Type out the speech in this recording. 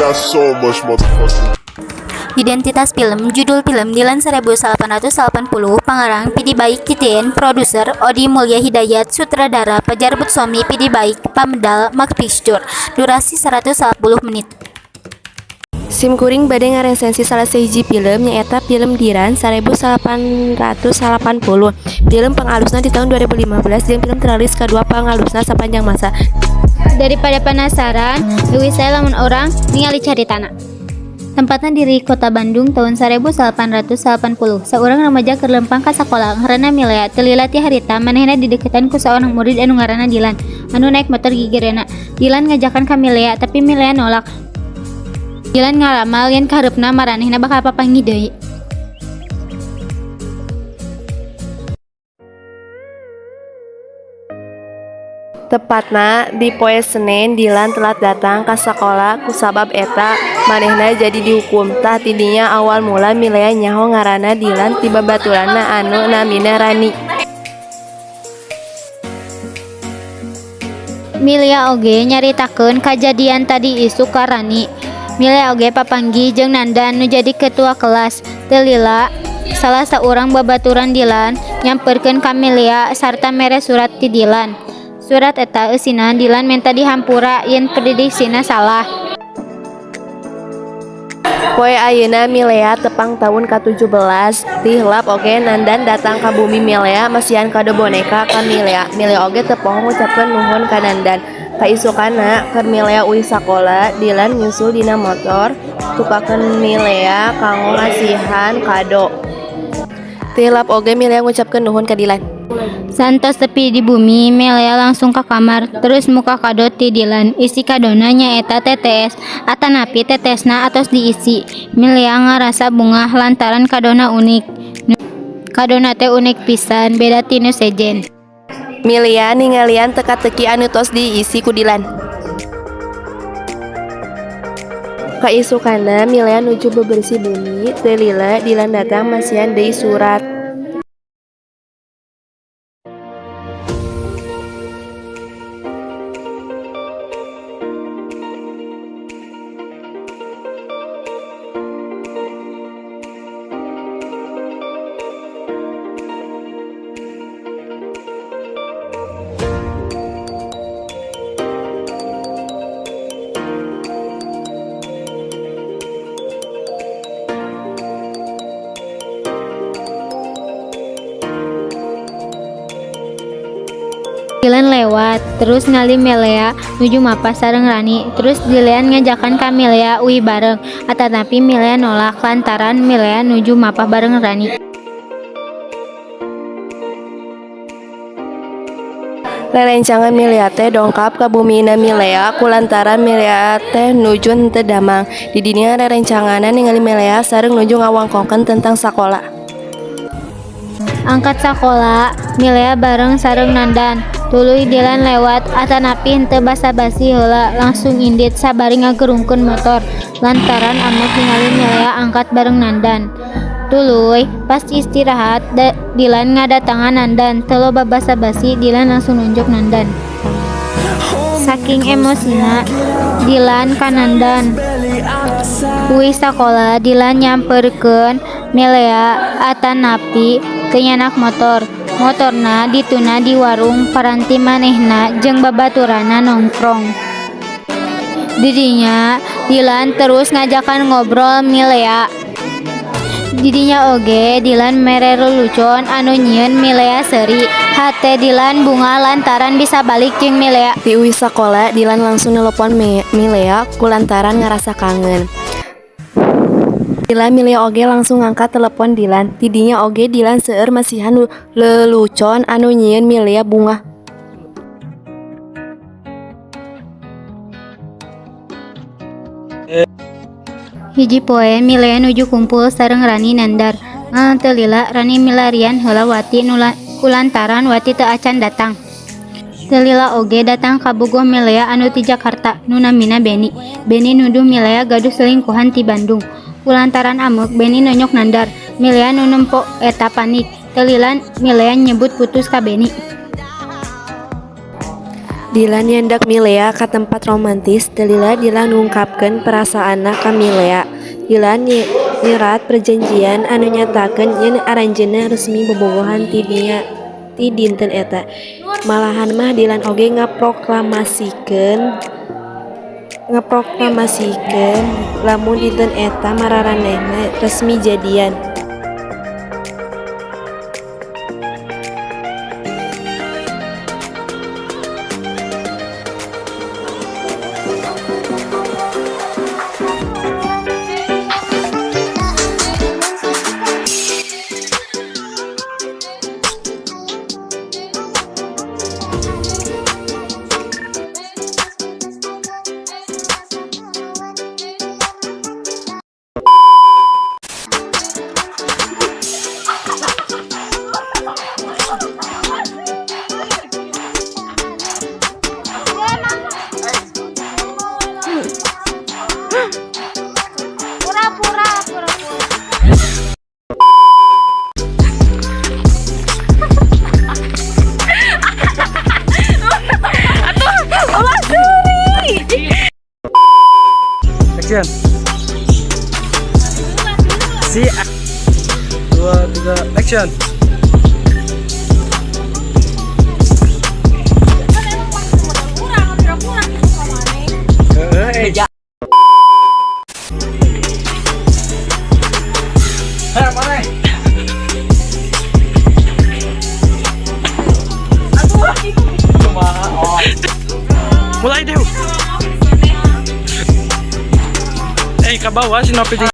got so much motherfucking. Identitas film, judul film Dilan 1880, pengarang Pidi Baik Titien, produser Odi Mulya Hidayat, sutradara Pajar Butsomi, Pidi Baik, pamedal Max Picture, durasi 140 menit. Simkuring bade ngaresensi salah sahiji film nyaeta film Dilan 1880. Film pengalusna di tahun 2015 jeung film teralis kedua pengalusna sepanjang masa. Daripada penasaran, leuwih saya lamun orang ningali caritana. Tempatna di Kota Bandung tahun 1880. Saurang remaja keur lempang ka sakola ngaranna Milea. Teu lila ti harita manehna dideketan ku saorang murid anu ngaranna Dilan, anu naik motor gigireuna. Dilan ngajakan ka Milea, tapi Milea nolak. Dilan ngaramal yen kahareupna maranehna bakal papanggi deui. Tepatna di poe Senin Dilan telat datang ka sakola kusabab eta manehna jadi dihukum. Tah tidinya awal mula Milea nyaho ngaranna Dilan ti babaturanna anu namina Rani. Milea oge nyaritakeun kajadian tadi isu ka Rani. Milea oge papanggi jeung Nandan nu jadi ketua kelas. Teu lila salah saurang babaturan Dilan nyamperkeun ka Milea sarta mere surat ti Dilan. Surat eta eusina Dilan menta dihampura yen prediksina salah. Poe ayeuna Milea tepang tahun ka-17. Tihlap oge Nandan datang ka bumi Milea masihan kado boneka ka Milea. Milea oge teu poho ngucapkeun nuhun ka Nandan. Kaisukana keur Milea uih sakola, Dilan nyusul dina motor tukakeun Milea kanggo ngasihan kado. Tihlap oge Milea ngucapkeun nuhun ka Dilan. Santos tepi di bumi, Milea langsung ke kamar, terus muka kado ti Dilan. Isi kadona nyaeta tetes, atanapi tetesna atos diisi. Milea ngarasa bungah lantaran kadona unik. Kadona teh unik pisan, beda tinu sejen. Milea ningalian teka-teki anu tos diisi ku Dilan. Kaisukana Milea nuju bebersih bumi, teu lila Dilan datang masihan deui surat. Dilan lewat, terus ngali Milea nuju mapa sareng Rani. Terus Dilan ngajakan ka Milea uih bareng, atanapi Milea nolak lantaran Milea nuju mapa bareng Rani. Rerencangan Milea teh dongkap ka bumina Milea kulantaran Milea teh nuju henteu damang. Di dinya rerencanganna ningali Milea sareng nuju ngawangkongkeun tentang sakola. Angkat sakola, Milea bareng sareng Nandan. Tuluy Dilan lewat, atanapi henteu basa-basi heula, langsung indit sabari ngagerungkeun motor lantaran amuk ningali Milea angkat bareng Nandan. Tuluy pas istirahat Dilan ngadatangan Nandan. Teu loba basa-basi, Dilan langsung nunjuk Nandan. Saking emosina Dilan ka Nandan. Uih sakola Dilan nyamperkeun Milea atanapi teu nyanak motor. Motorna dituna di warung paranti manehna jeung babaturana nongkrong. Didinya Dilan terus ngajakan ngobrol Milea. Didinya oge Dilan mere lelucon anu nyieun Milea seuri. Hate Dilan bunga lantaran bisa balik jeung Milea. Ti uih sakola Dilan langsung nelpon Milea kulantaran ngarasa kangen. Milea oge langsung ngangkat telepon Dilan. Tidinya oge Dilan seueur masihan lelucon anu nyieun Milea bunga. Hiji poe Milea nuju kumpul sareng Rani Nandar. Teu lila Rani milarian heula Wati kulantaran Wati teu acan datang. Teu lila oge datang ka bogoh Milea anu ti Jakarta nu namina Beni. Beni nuduh Milea gaduh selingkuhan ti Bandung. Kulantaran amuk Beni nonyok Nandar. Milea nu nempo eta panik. Teu lila Milea nyebut putus ka Beni. Dilan nyandak Milea ka tempat romantis. Dalila Dilan ngungkapkeun perasaanna ka Milea. Dilan nyerat perjanjian anu nyatakeun yen aranjeunna resmi bobogohan ti dinten eta. Malahan mah Dilan oge ngaproklamasikeun lamun dinten eta mararanehna resmi jadian. Action. Si 2 3 action. Mulai deh. Ke bawah si Nopi.